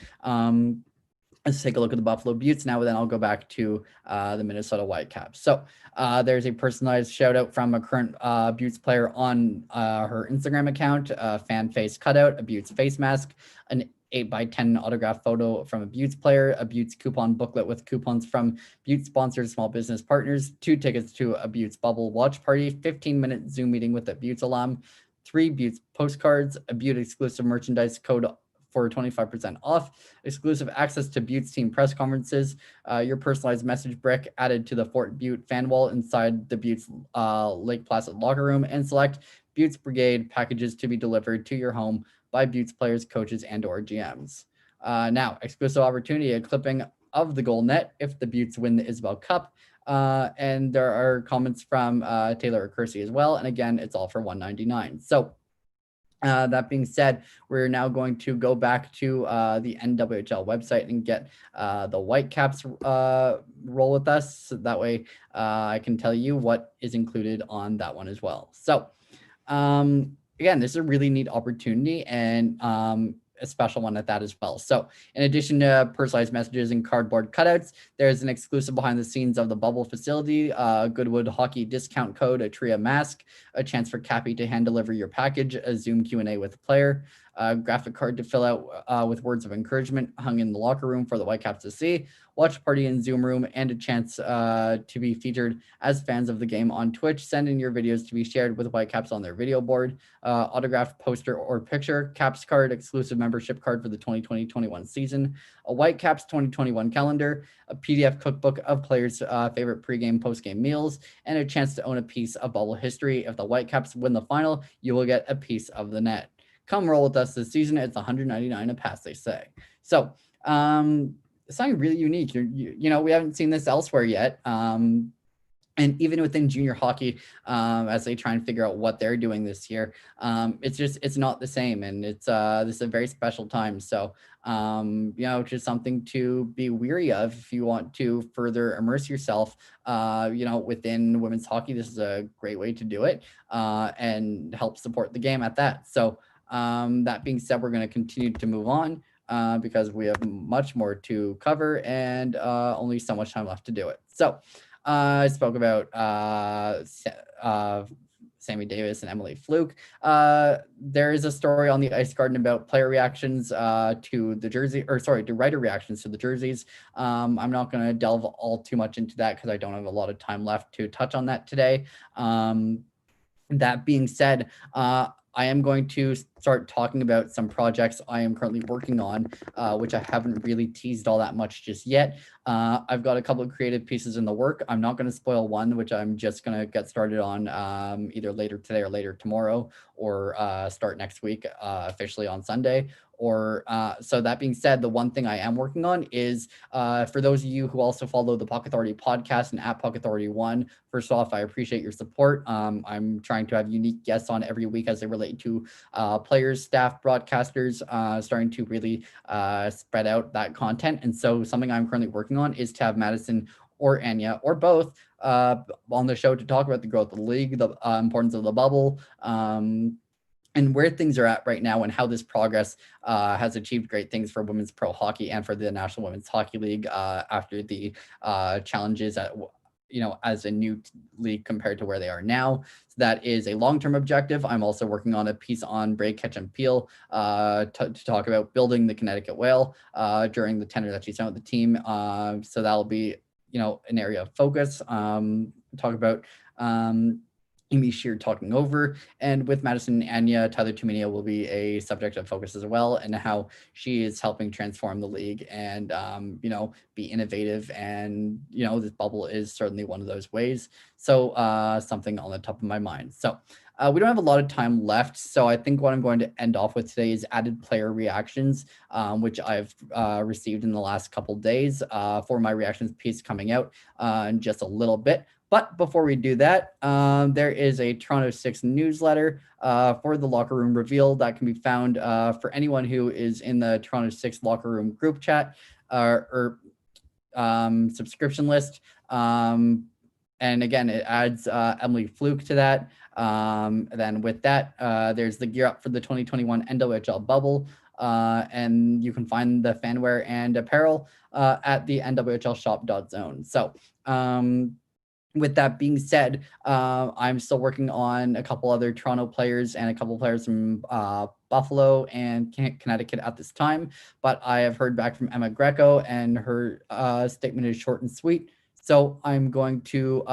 let's take a look at the Buffalo Buttes now, then I'll go back to the Minnesota Whitecaps. So there's a personalized shout out from a current Buttes player on her Instagram account, fan face cutout, a Buttes face mask, an 8x10 autograph photo from a Buttes player, a Buttes coupon booklet with coupons from Buttes sponsored small business partners, 2 tickets to a Buttes bubble watch party, 15-minute Zoom meeting with a Buttes alum, 3 Buttes postcards, a Buttes exclusive merchandise code for 25% off, exclusive access to Buttes team press conferences, your personalized message brick added to the Fort Butte fan wall inside the Buttes Lake Placid locker room, and select Buttes Brigade packages to be delivered to your home by Buttes players, coaches, and or GMs. Now, exclusive opportunity, a clipping of the goal net if the Buttes win the Isabel Cup. And there are comments from Taylor Kersey as well. And again, it's all for $199. So that being said, we're now going to go back to the NWHL website and get the Whitecaps roll with us. So that way I can tell you what is included on that one as well. So again, this is a really neat opportunity, and a special one at that as well. So in addition to personalized messages and cardboard cutouts, there's an exclusive behind the scenes of the bubble facility, Goodwood hockey discount code, a Tria mask, a chance for Cappy to hand deliver your package, a Zoom Q&A with a player, a graphic card to fill out with words of encouragement hung in the locker room for the Whitecaps to see, watch party in Zoom room, and a chance to be featured as fans of the game on Twitch. Send in your videos to be shared with Whitecaps on their video board, autographed poster or picture, Caps card, exclusive membership card for the 2020-21 season, a Whitecaps 2021 calendar, a PDF cookbook of players' favorite pregame, postgame meals, and a chance to own a piece of bubble history. If the Whitecaps win the final, you will get a piece of the net. Come roll with us this season. It's $199 a pass, they say. So, it's something really unique. We haven't seen this elsewhere yet. And even within junior hockey, as they try and figure out what they're doing this year, it's not the same. And this is a very special time. So, just something to be weary of if you want to further immerse yourself, within women's hockey. This is a great way to do it and help support the game at that. So, that being said, we're going to continue to move on. Because we have much more to cover and only so much time left to do it. So I spoke about Sammy Davis and Emily Fluke. There is a story on the Ice Garden about player reactions to writer reactions to the jerseys. I'm not going to delve all too much into that because I don't have a lot of time left to touch on that today. That being said, I am going to start talking about some projects I am currently working on, which I haven't really teased all that much just yet. I've got a couple of creative pieces in the work. I'm not going to spoil one, which I'm just going to get started on either later today or later tomorrow, or start next week officially on Sunday. So that being said, the one thing I am working on is for those of you who also follow the Puck Authority podcast and at Puck Authority 1, first off, I appreciate your support. I'm trying to have unique guests on every week as they relate to players, staff, broadcasters, starting to really spread out that content. And so something I'm currently working on is to have Madison or Anya or both on the show to talk about the growth of the league, the importance of the bubble, and where things are at right now and how this progress has achieved great things for women's pro hockey and for the National Women's Hockey League after the challenges as a new league compared to where they are now. So that is a long-term objective. I'm also working on a piece on Break, Catch, and Peel to talk about building the Connecticut Whale during the tenure that she's done with the team. So that'll be an area of focus. Talk about H.E.R talking over, and with Madison and Anya, Tyler Tumania will be a subject of focus as well, and how she is helping transform the league and be innovative, and this bubble is certainly one of those ways. So something on the top of my mind. So we don't have a lot of time left, so I think what I'm going to end off with today is added player reactions, which I've received in the last couple days for my reactions piece coming out in just a little bit. But before we do that, there is a Toronto 6 newsletter for the Locker Room Reveal that can be found for anyone who is in the Toronto 6 Locker Room group chat or subscription list. And again, it adds Emily Fluke to that. Then with that, there's the gear up for the 2021 NWHL bubble. And you can find the fanwear and apparel at the nwhlshop.zone. So with that being said, I'm still working on a couple other Toronto players and a couple players from Buffalo and Connecticut at this time. But I have heard back from Emma Greco, and her statement is short and sweet. So I'm going to,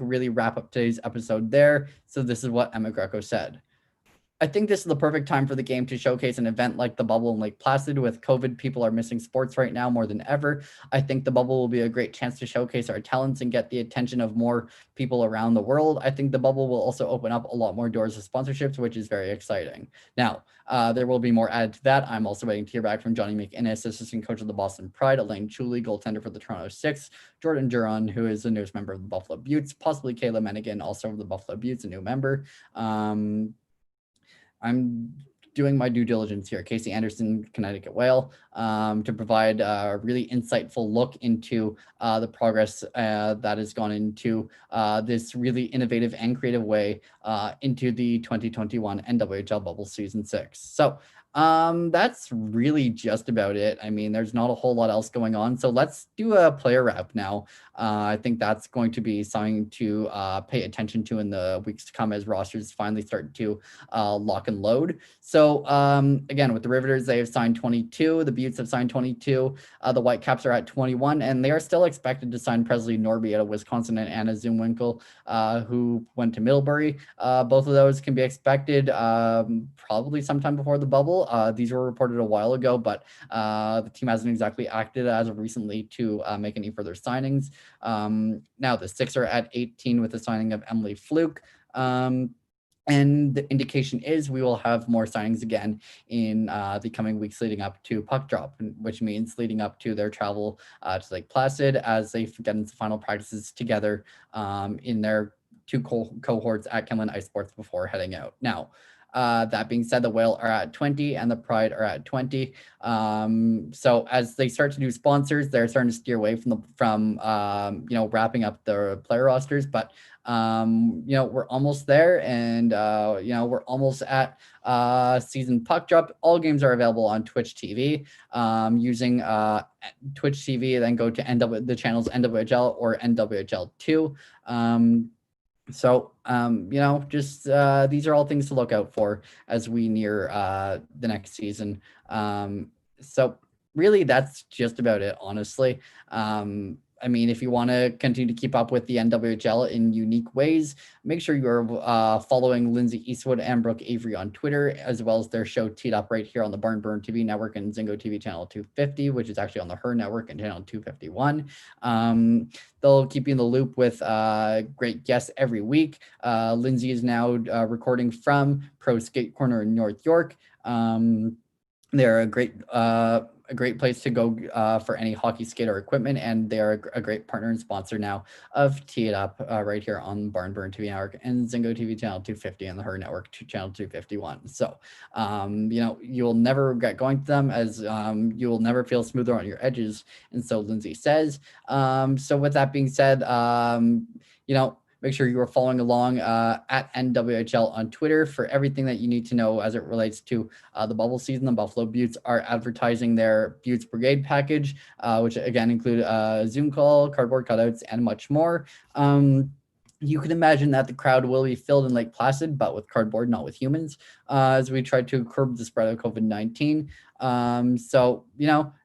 really wrap up today's episode there. So this is what Emma Greco said. I think this is the perfect time for the game to showcase an event like the bubble in Lake Placid. With COVID, people are missing sports right now more than ever. I think the bubble will be a great chance to showcase our talents and get the attention of more people around the world. I think the bubble will also open up a lot more doors of sponsorships, which is very exciting. Now, there will be more added to that. I'm also waiting to hear back from Johnny McInnes, assistant coach of the Boston Pride, Elaine Chuley, goaltender for the Toronto 6, Jordan Duran, who is a newest member of the Buffalo Buttes, possibly Kayla Menigan, also of the Buffalo Buttes, a new member. I'm doing my due diligence here, Casey Anderson, Connecticut Whale, to provide a really insightful look into the progress that has gone into this really innovative and creative way into the 2021 NWHL Bubble Season 6. So that's really just about it. I mean, there's not a whole lot else going on. So let's do a player wrap now. I think that's going to be something to pay attention to in the weeks to come as rosters finally start to lock and load. So again, with the Riveters, they have signed 22. The Buttes have signed 22. The Whitecaps are at 21, and they are still expected to sign Presley Norby out of Wisconsin and Anna Zumwinkel, who went to Middlebury. Both of those can be expected probably sometime before the bubble. These were reported a while ago, but the team hasn't exactly acted as of recently to make any further signings. Now the Six are at 18 with the signing of Emily Fluke. And the indication is we will have more signings again in the coming weeks leading up to puck drop, which means leading up to their travel to Lake Placid as they get into final practices together in their two cohorts at Kenland Ice Sports before heading out. Now, that being said, the Whale are at 20 and the Pride are at 20. So as they start to do sponsors, they're starting to steer away from wrapping up their player rosters. But we're almost there, and we're almost at season puck drop. All games are available on Twitch TV using Twitch TV. Then go to the channels NWHL or NWHL2. So, these are all things to look out for as we near the next season. So really, that's just about it, honestly. I mean, if you want to continue to keep up with the NWHL in unique ways, make sure you're following Lindsay Eastwood and Brooke Avery on Twitter, as well as their show Teed Up right here on the Barn Burn TV network and ZINGOTV channel 250, which is actually on the H.E.R network and channel 251. They'll keep you in the loop with great guests every week. Lindsay is now recording from Pro Skate Corner in North York. They're a great place to go for any hockey skater equipment, and they are a great partner and sponsor now of Tee It Up right here on Barn Burn TV Network and ZINGOTV channel 250 and the H.E.R network channel 251. So, you'll never regret going to them, as you will never feel smoother on your edges. And so Lindsay says. So with that being said, make sure you are following along at NWHL on Twitter for everything that you need to know as it relates to the bubble season. The Buffalo Buttes are advertising their Buttes Brigade package, which again include a Zoom call, cardboard cutouts, and much more. you can imagine that the crowd will be filled in Lake Placid, but with cardboard, not with humans, as we try to curb the spread of COVID-19. So,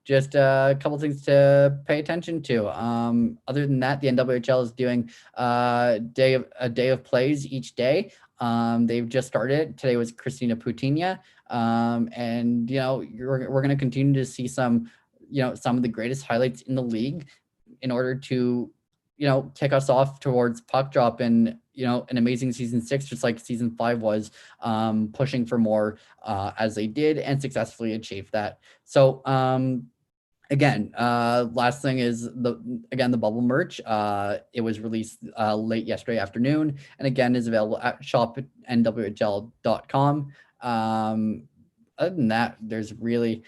just a couple things to pay attention to. Other than that, the NWHL is doing a day of plays each day. They've just started. Today was Christina Putinha. And, we're going to continue to see some of the greatest highlights in the league in order to kick us off towards puck drop and an amazing season 6, just like season 5 was, pushing for more as they did and successfully achieved that. So again, last thing is the bubble merch. It was released late yesterday afternoon, and again is available at shop.nwhl.com. Other than that, there's really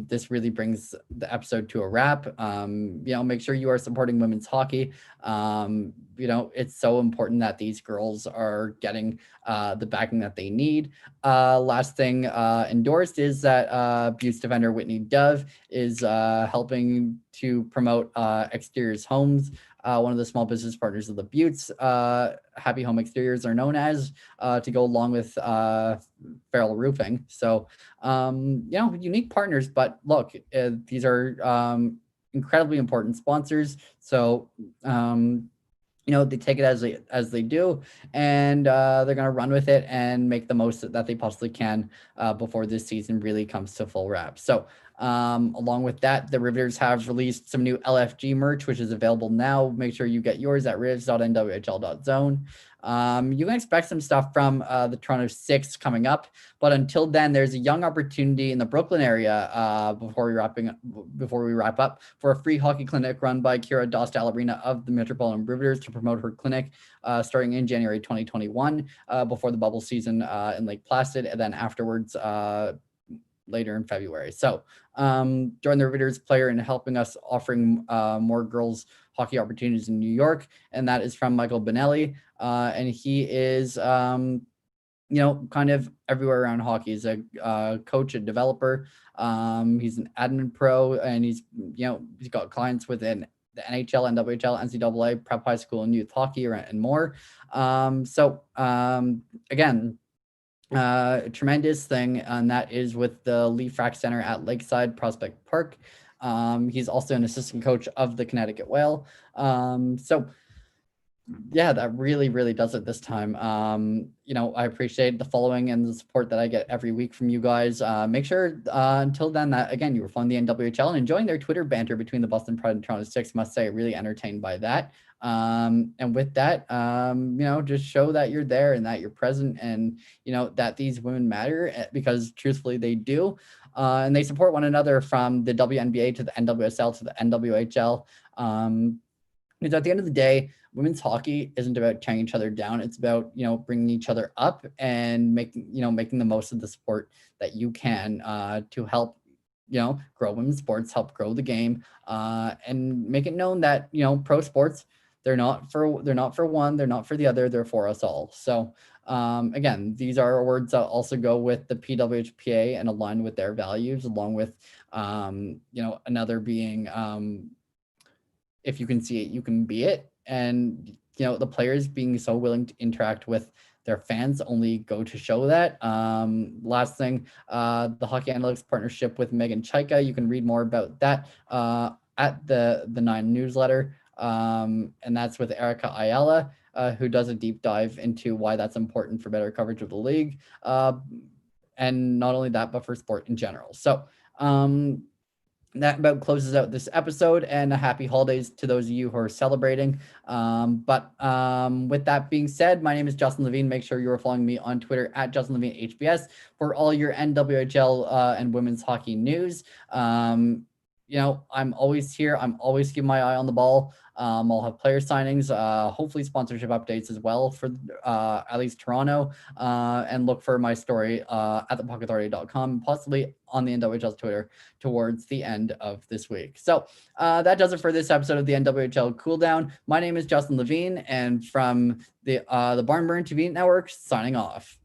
this really brings the episode to a wrap. Make sure you are supporting women's hockey. It's so important that these girls are getting the backing that they need. Last thing endorsed is that Buttes defender Whitney Dove is helping to promote Exteriors Homes, one of the small business partners of the Buttes. Happy Home Exteriors are known as, to go along with Feral Roofing. So, unique partners, but look, these are incredibly important sponsors. So, they take it as they do, and they're going to run with it and make the most that they possibly can before this season really comes to full wrap. So along with that, the Riveters have released some new LFG merch, which is available now. Make sure you get yours at rivs.nwhl.zone. You can expect some stuff from the Toronto Six coming up, but until then, there's a young opportunity in the Brooklyn area before we wrap up for a free hockey clinic run by Kira Dostal-Arena of the Metropolitan Riveters to promote her clinic starting in January 2021 before the bubble season in Lake Placid, and then afterwards later in February. So join the Riveters player in helping us offering more girls hockey opportunities in New York, and that is from Michael Benelli, and he is kind of everywhere around hockey. He's a coach, a developer. He's an admin pro, and he's got clients within the NHL, NWHL, NCAA, prep high school and youth hockey, and more. Again, a tremendous thing, and that is with the Leaf Rack Center at Lakeside Prospect Park. He's also an assistant coach of the Connecticut Whale. Yeah, that really, really does it this time. I appreciate the following and the support that I get every week from you guys. Make sure until then that, again, you were following the NWHL and enjoying their Twitter banter between the Boston Pride and Toronto Six. Must say, really entertained by that. And with that, just show that you're there and that you're present, and, that these women matter, because truthfully they do. And they support one another, from the WNBA to the NWSL to the NWHL. Because at the end of the day, women's hockey isn't about tearing each other down. It's about, bringing each other up and making the most of the support that you can to help, grow women's sports, help grow the game, and make it known that, pro sports, they're not for one, they're not for the other, they're for us all. So again, these are words that also go with the PWHPA and align with their values, along with, another being, if you can see it, you can be it. And, the players being so willing to interact with their fans only go to show that. Last thing, the Hockey Analytics partnership with Megan Chaika. You can read more about that at the 9 newsletter. And that's with Erica Ayala, who does a deep dive into why that's important for better coverage of the league. And not only that, but for sport in general. So, that about closes out this episode, and a happy holidays to those of you who are celebrating. But with that being said, my name is Justin Levine. Make sure you are following me on Twitter at Justin Levine HBS for all your NWHL and women's hockey news. I'm always here. I'm always keeping my eye on the ball. I'll have player signings, hopefully sponsorship updates as well for at least Toronto, and look for my story at thepuckauthority.com, possibly on the NWHL's Twitter towards the end of this week. So that does it for this episode of the NWHL Cooldown. My name is Justin Levine, and from the Barn Burn TV Network, signing off.